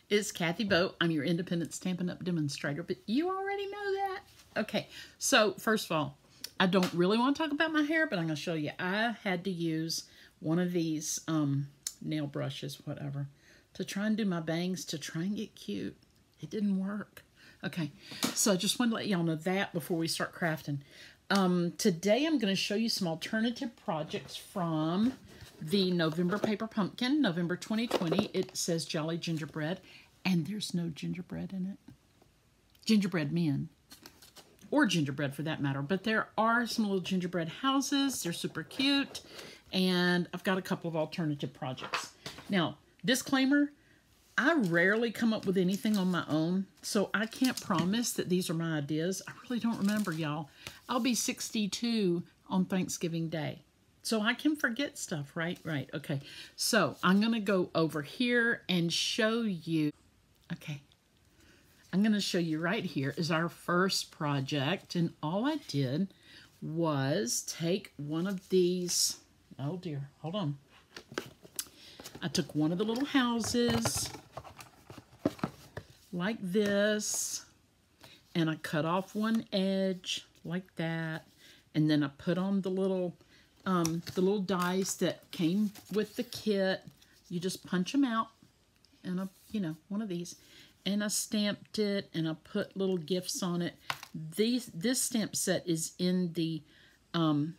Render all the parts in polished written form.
It's Kathy Boat. I'm your independent Stampin' Up! Demonstrator, but you already know that. Okay, so first of all, I don't really want to talk about my hair, but I'm going to show you. I had to use one of these nail brushes, whatever, to try and do my bangs, to try and get cute. It didn't work. Okay, so I just wanted to let y'all know that before we start crafting. Today I'm going to show you some alternative projects from the November Paper Pumpkin, November 2020. It says Jolly Gingerbread, and there's no gingerbread in it. Gingerbread men, or gingerbread for that matter, but there are some little gingerbread houses. They're super cute, and I've got a couple of alternative projects. Now, disclaimer, I rarely come up with anything on my own, so I can't promise that these are my ideas. I really don't remember, y'all. I'll be 62 on Thanksgiving Day, so I can forget stuff, right? Right, okay. So I'm going to go over here and show you, okay. I'm going to show you right here is our first project, and all I did was take one of these, oh dear, hold on. I took one of the little houses like this, and I cut off one edge like that, and then I put on the little dies that came with the kit. You just punch them out, and one of these, and I stamped it, and I put little gifts on it. This stamp set is in the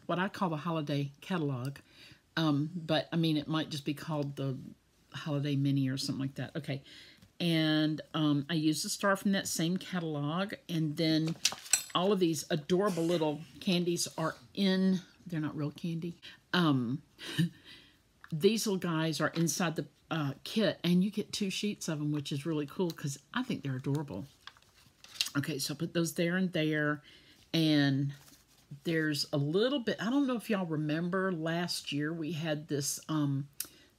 what I call the holiday catalog, but I mean it might just be called the holiday mini or something like that. Okay. And I used a star from that same catalog, and then all of these adorable little candies are in, they're not real candy. These little guys are inside the kit, and you get 2 sheets of them, which is really cool because I think they're adorable. Okay, so I put those there and there, and there's a little bit, I don't know if y'all remember last year we had this,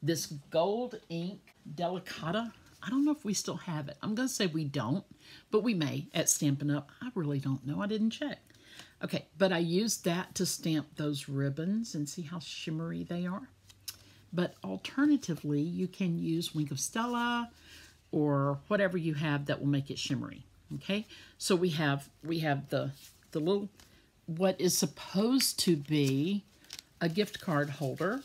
this gold ink Delicata. I don't know if we still have it. I'm going to say we don't, but we may at Stampin' Up. I really don't know. I didn't check. Okay, but I used that to stamp those ribbons and see how shimmery they are. But alternatively, you can use Wink of Stella or whatever you have that will make it shimmery. Okay, so we have the little, what is supposed to be a gift card holder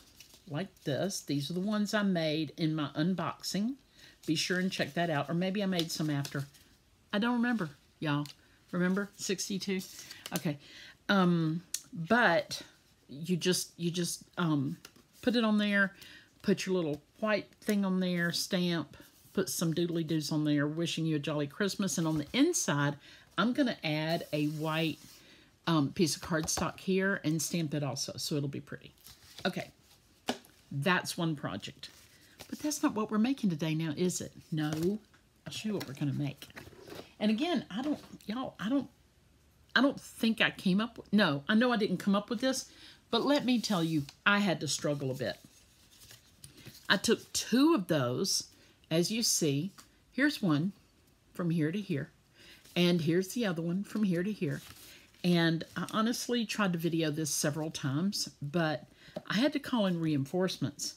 like this. These are the ones I made in my unboxing. Be sure and check that out. Or maybe I made some after. I don't remember, y'all. Remember? 62? Okay. But you just put it on there, put your little white thing on there, stamp, put some doodly-doos on there, wishing you a jolly Christmas. And on the inside, I'm going to add a white piece of cardstock here and stamp it also, so it'll be pretty. Okay. That's one project. But that's not what we're making today now, is it? No. I'll show you what we're going to make. And again, I don't think I came up with, no, I know I didn't come up with this, but let me tell you, I had to struggle a bit. I took 2 of those, as you see. Here's one from here to here, and here's the other one from here to here. And I honestly tried to video this several times, but I had to call in reinforcements.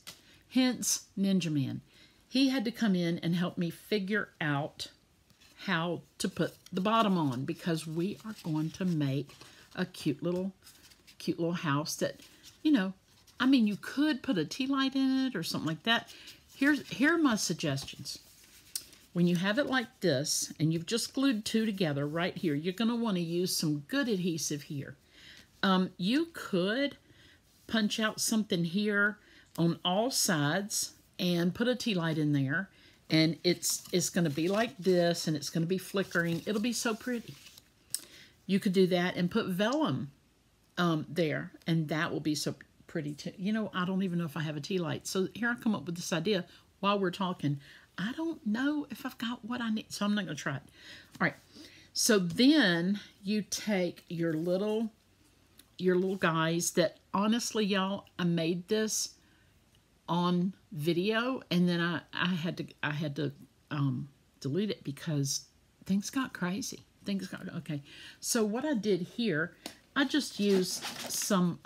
Hence, Ninja Man. He had to come in and help me figure out how to put the bottom on, because we are going to make a cute little house that, I mean, you could put a tea light in it or something like that. Here are my suggestions. When you have it like this, and you've just glued 2 together right here, you're going to want to use some good adhesive here. You could punch out something here on all sides and put a tea light in there, and it's going to be like this, and it's going to be flickering. It'll be so pretty. You could do that and put vellum there, and that will be so pretty too. I don't even know if I have a tea light. So here I come up with this idea while we're talking. I don't know if I've got what I need, so I'm not going to try it. All right. So then you take your little guys that, honestly, y'all, I made this on video, and then I had to delete it because things got crazy. Okay. So what I did here, I just used some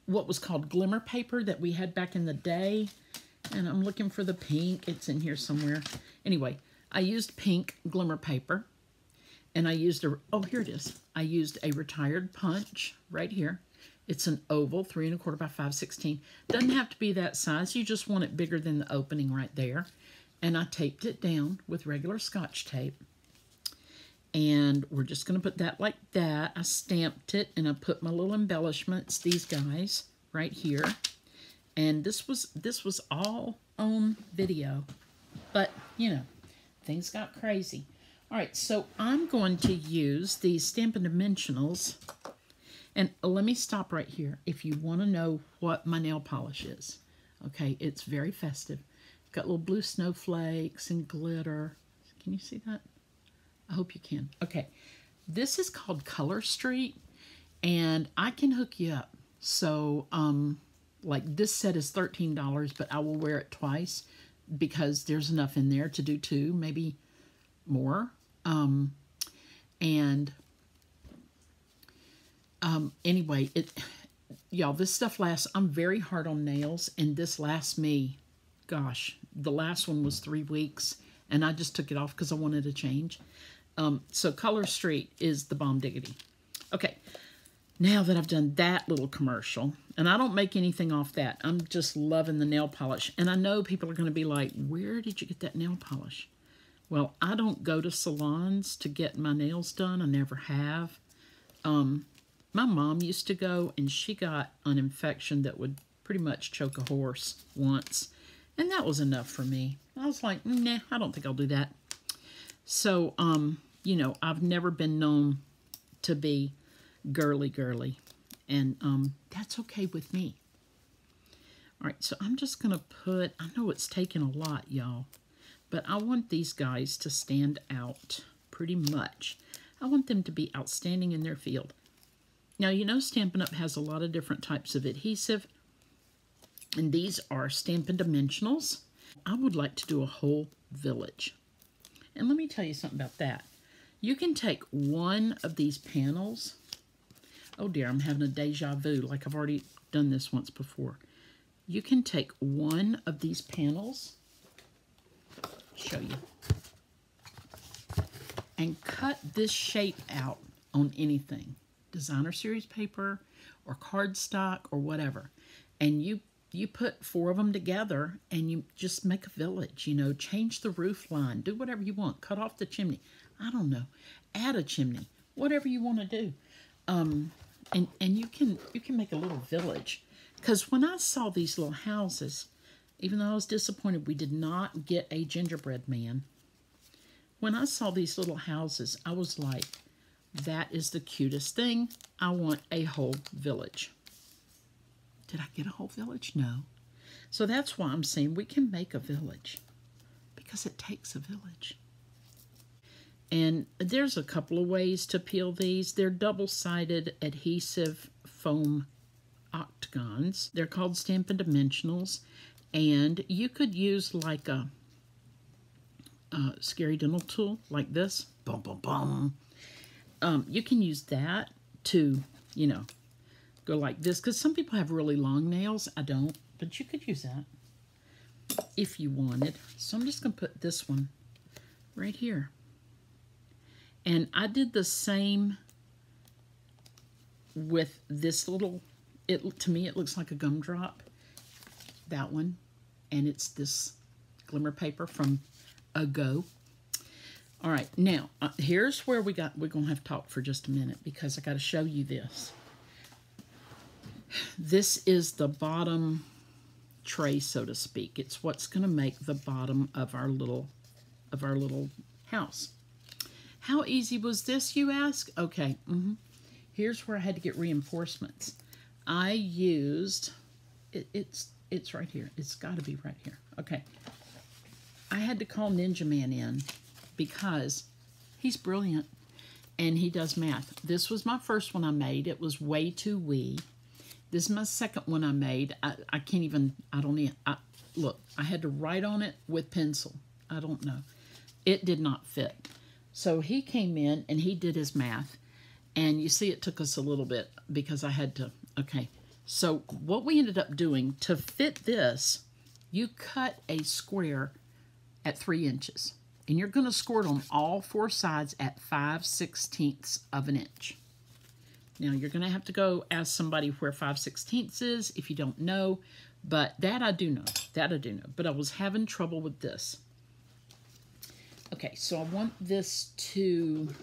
what was called glimmer paper that we had back in the day, And I'm looking for the pink. It's in here somewhere. Anyway, I used pink glimmer paper. And I used oh, here it is. I used a retired punch right here. It's an oval, 3 1/4 by 5/16. Doesn't have to be that size. You just want it bigger than the opening right there. And I taped it down with regular Scotch tape. And we're just going to put that like that. I stamped it, and I put my little embellishments, these guys, right here. And this was all on video. But, you know, things got crazy. All right, so I'm going to use these Stampin' Dimensionals. And let me stop right here if you want to know what my nail polish is. Okay, it's very festive. It's got little blue snowflakes and glitter. Can you see that? I hope you can. Okay, this is called Color Street, and I can hook you up. So, like this set is $13, but I will wear it twice because there's enough in there to do 2, maybe more. Anyway, y'all, this stuff lasts. I'm very hard on nails, and this lasts me, gosh, the last one was 3 weeks, and I just took it off because I wanted to change. So Color Street is the bomb diggity. Okay, now that I've done that little commercial, and I don't make anything off that, I'm just loving the nail polish. And I know people are going to be like, where did you get that nail polish? Well, I don't go to salons to get my nails done. I never have. My mom used to go, and she got an infection that would pretty much choke a horse once. And that was enough for me. I was like, nah, I don't think I'll do that. So, you know, I've never been known to be girly. And that's okay with me. All right, so I'm just going to put, I know it's taken a lot, y'all. But I want these guys to stand out pretty much. I want them to be outstanding in their field. Now, you know Stampin' Up! Has a lot of different types of adhesive. And these are Stampin' Dimensionals. I would like to do a whole village. And let me tell you something about that. You can take one of these panels. Oh dear, I'm having a deja vu, like I've already done this once before. You can take one of these panels, show you, and cut this shape out on anything, designer series paper or cardstock or whatever, and you put 4 of them together and you just make a village. You know, change the roof line, do whatever you want, cut off the chimney, I don't know, add a chimney, whatever you want to do, and you can make a little village. Because when I saw these little houses, even though I was disappointed we did not get a gingerbread man, when I saw these little houses, I was like, that is the cutest thing. I want a whole village. Did I get a whole village? No. So that's why I'm saying we can make a village, because it takes a village. And there's a couple of ways to peel these. They're double-sided adhesive foam octagons. They're called Stampin' Dimensionals. And you could use like a scary dental tool like this. Boom, boom, boom. You can use that to, you know, go like this. Because some people have really long nails. I don't. But you could use that if you wanted. So I'm just going to put this one right here. And I did the same with this little, to me it looks like a gumdrop. That one. And it's this glimmer paper from Ago. All right, now here's where we're going to have to talk for just a minute, because I got to show you this. This is the bottom tray, so to speak. It's what's going to make the bottom of our little house. How easy was this, you ask? Okay, here's where I had to get reinforcements. I used, it's right here. It's got to be right here. Okay. I had to call Ninja Man in because he's brilliant and he does math. This was my first one I made. It was way too wee. This is my second one I made. I can't even, look, I had to write on it with pencil. I don't know. It did not fit. So he came in and he did his math. And you see it took us a little bit because I had to, okay. So what we ended up doing to fit this you cut a square at 3 inches. And you're going to score it on all 4 sides at 5/16 of an inch. Now, you're going to have to go ask somebody where 5/16 is if you don't know. But that I do know. That I do know. But I was having trouble with this. Okay, so I want this to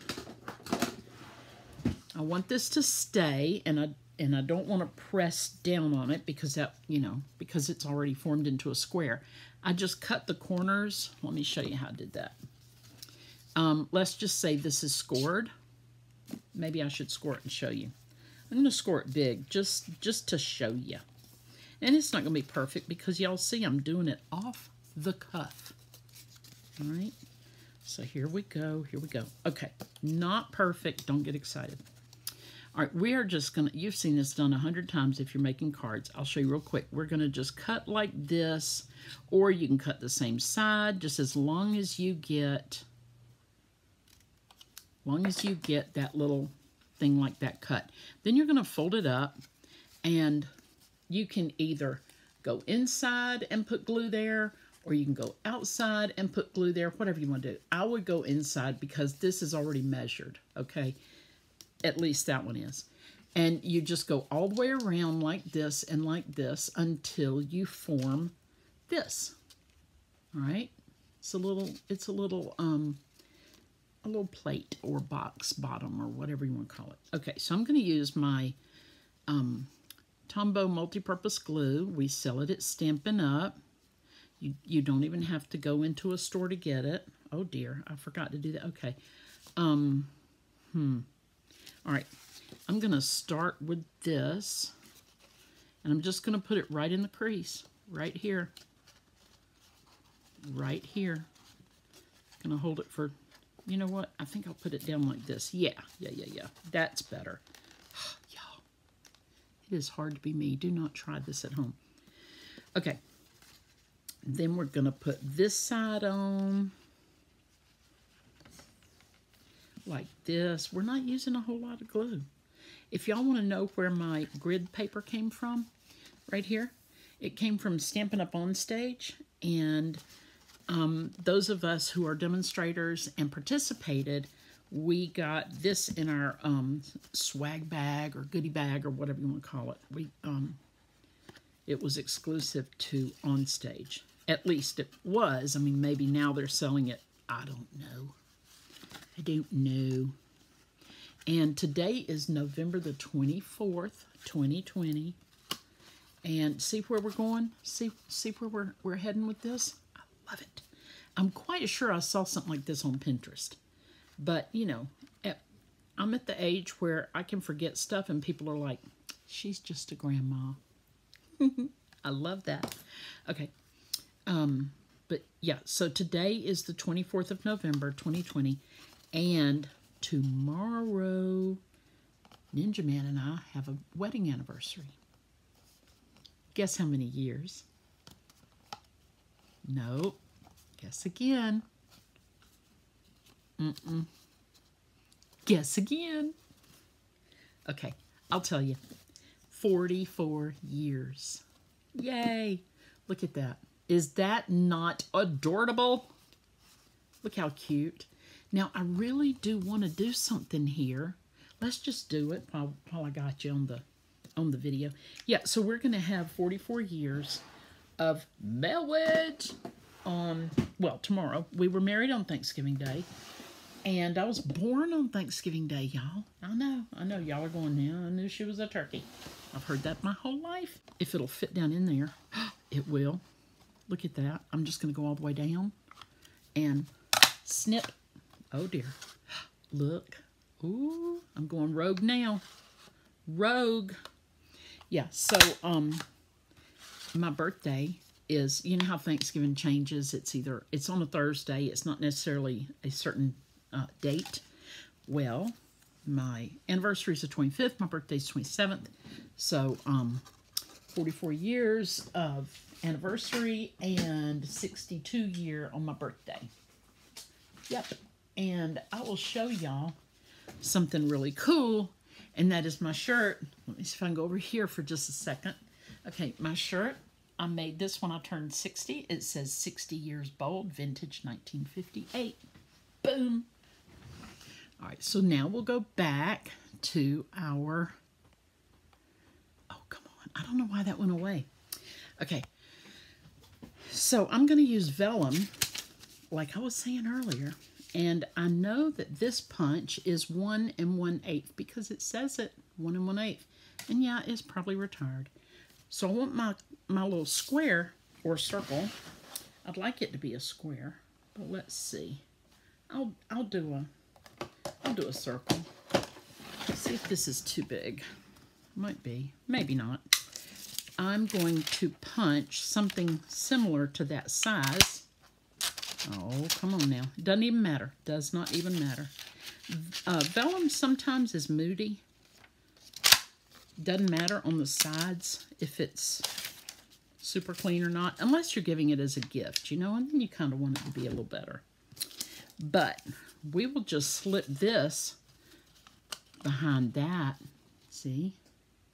stay, and I don't want to press down on it because that, because it's already formed into a square. I just cut the corners. Let me show you how I did that. Let's just say this is scored. Maybe I should score it and show you. I'm going to score it big just to show you. And it's not going to be perfect because y'all see I'm doing it off the cuff. All right. So here we go. Here we go. Okay. Not perfect. Don't get excited. All right. We are just going to, you've seen this done 100 times if you're making cards. I'll show you real quick. We're going to just cut like this, or you can cut the same side just as long as you get that little thing like that cut. Then you're going to fold it up, and you can either go inside and put glue there, or you can go outside and put glue there, whatever you want to do. I would go inside because this is already measured, okay? At least that one is. And you just go all the way around like this and like this until you form this. All right? It's a little plate or box bottom or whatever you want to call it. Okay, so I'm going to use my Tombow multi-purpose glue. We sell it at Stampin' Up. You don't even have to go into a store to get it. Oh dear, I forgot to do that. Okay. All right. I'm going to start with this, and I'm just going to put it right in the crease, right here. Right here. I'm going to hold it for, you know what? I think I'll put it down like this. Yeah. That's better. Y'all, it is hard to be me. Do not try this at home. Okay. Then we're going to put this side on like this. We're not using a whole lot of glue. If y'all want to know where my grid paper came from, right here, it came from Stampin' Up! On Stage. And those of us who are demonstrators and participated, we got this in our swag bag or goodie bag or whatever you want to call it. It was exclusive to On Stage. At least it was. I mean, maybe now they're selling it. I don't know. I don't know. And today is November the 24th, 2020. And see where we're going? See where we're heading with this? I love it. I'm quite sure I saw something like this on Pinterest. But, I'm at the age where I can forget stuff and people are like, she's just a grandma. I love that. Okay. But yeah, so today is the 24th of November, 2020, and tomorrow, Ninja Man and I have a wedding anniversary. Guess how many years? Nope. Guess again. Guess again. Okay, I'll tell you. 44 years. Yay. Look at that. Is that not adorable? Look how cute. Now, I really do want to do something here. Let's just do it while I got you on the video. Yeah, so we're going to have 44 years of marriage on, well, tomorrow. We were married on Thanksgiving Day. And I was born on Thanksgiving Day, y'all. I know. Y'all are going, now I knew she was a turkey. I've heard that my whole life. If it'll fit down in there, it will. Look at that. I'm just going to go all the way down and snip. Oh, dear. Look. Ooh, I'm going rogue now. Rogue. Yeah, so my birthday is, you know how Thanksgiving changes. It's on a Thursday. It's not necessarily a certain date. Well, my anniversary is the 25th. My birthday is 27th. So 44 years of anniversary and 62 year on my birthday. Yep. And I will show y'all something really cool, and that is my shirt. Let me see if I can go over here for just a second. Okay, my shirt I made this when I turned 60. It says 60 years bold, vintage 1958. Boom. All right, so now we'll go back to our, oh, come on. I don't know why that went away. Okay, so I'm going to use vellum, like I was saying earlier. And I know that this punch is 1 1/8 because it says it, 1 1/8. And yeah, it's probably retired. So I want my little square or circle. I'd like it to be a square, but let's see. I'll do a circle. Let's see if this is too big. Might be, maybe not. I'm going to punch something similar to that size. Oh, come on now. Doesn't even matter. Does not even matter. Vellum sometimes is moody. Doesn't matter on the sides if it's super clean or not, unless you're giving it as a gift, you know, and then you kind of want it to be a little better. But we will just slip this behind that, see?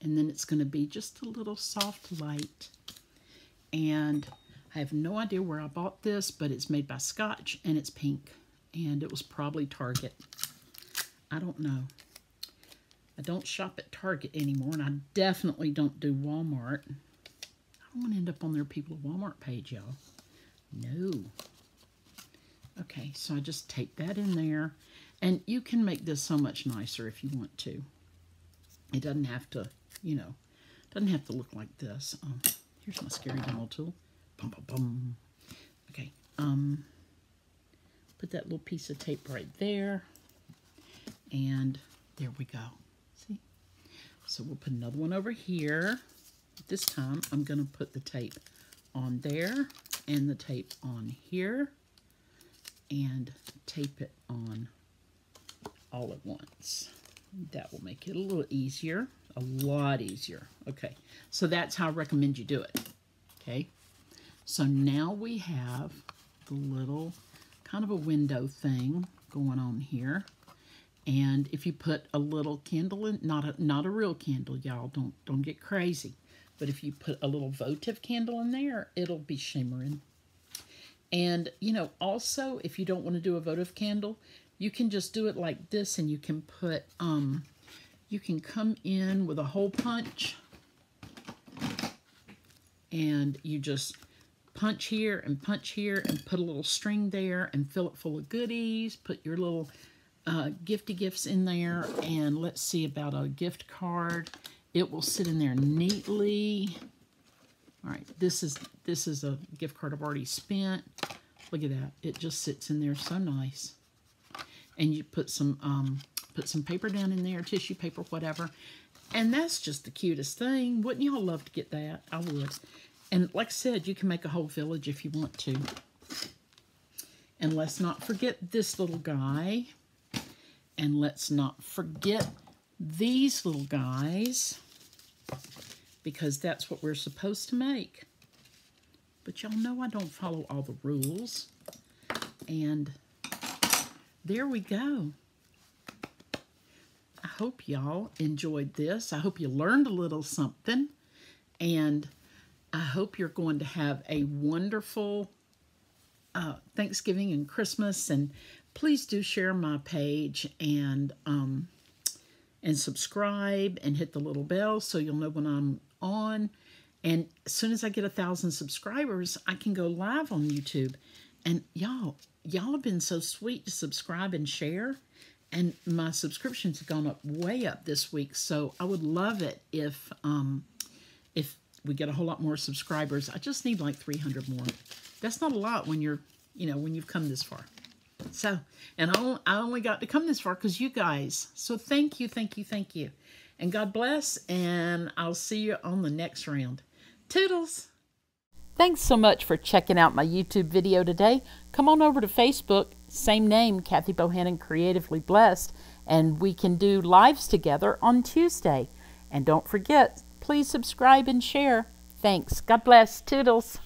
And then it's going to be just a little soft light. And I have no idea where I bought this, but it's made by Scotch, and it's pink. And it was probably Target. I don't know. I don't shop at Target anymore, and I definitely don't do Walmart. I don't want to end up on their People of Walmart page, y'all. No. Okay, so I just tape that in there. And you can make this so much nicer if you want to. It doesn't have to, you know, doesn't have to look like this. Here's my scary demo tool. Bum, bum, bum. Okay, put that little piece of tape right there. And there we go. See? So we'll put another one over here. This time I'm going to put the tape on there and the tape on here and tape it on all at once. That will make it a little easier, a lot easier. Okay, so that's how I recommend you do it. Okay, so now we have the little kind of a window thing going on here. And if you put a little candle in, not a real candle, y'all, don't get crazy. But if you put a little votive candle in there, it'll be shimmering. And, you know, also, if you don't want to do a votive candle, you can just do it like this, and you can put, you can come in with a hole punch, and you just punch here and put a little string there and fill it full of goodies, put your little gifty gifts in there, and let's see about a gift card. It will sit in there neatly. All right, this is a gift card I've already spent. Look at that. It just sits in there so nice. And you put some paper down in there, tissue paper, whatever. And that's just the cutest thing. Wouldn't y'all love to get that? I would. And like I said, you can make a whole village if you want to. And let's not forget this little guy. And let's not forget these little guys, because that's what we're supposed to make. But y'all know I don't follow all the rules. And there we go. I hope y'all enjoyed this. I hope you learned a little something. And I hope you're going to have a wonderful Thanksgiving and Christmas. And please do share my page and subscribe and hit the little bell so you'll know when I'm on. And as soon as I get 1,000 subscribers, I can go live on YouTube. And y'all have been so sweet to subscribe and share. And my subscriptions have gone up way up this week. So I would love it if we get a whole lot more subscribers. I just need like 300 more. That's not a lot when you're, you know, when you've come this far. So, and I only got to come this far because you guys. So thank you, thank you, thank you. And God bless, and I'll see you on the next round. Toodles! Thanks so much for checking out my YouTube video today. Come on over to Facebook, same name, Kathy Bohannon Creatively Blessed, and we can do lives together on Tuesday. And don't forget, please subscribe and share. Thanks. God bless. Toodles!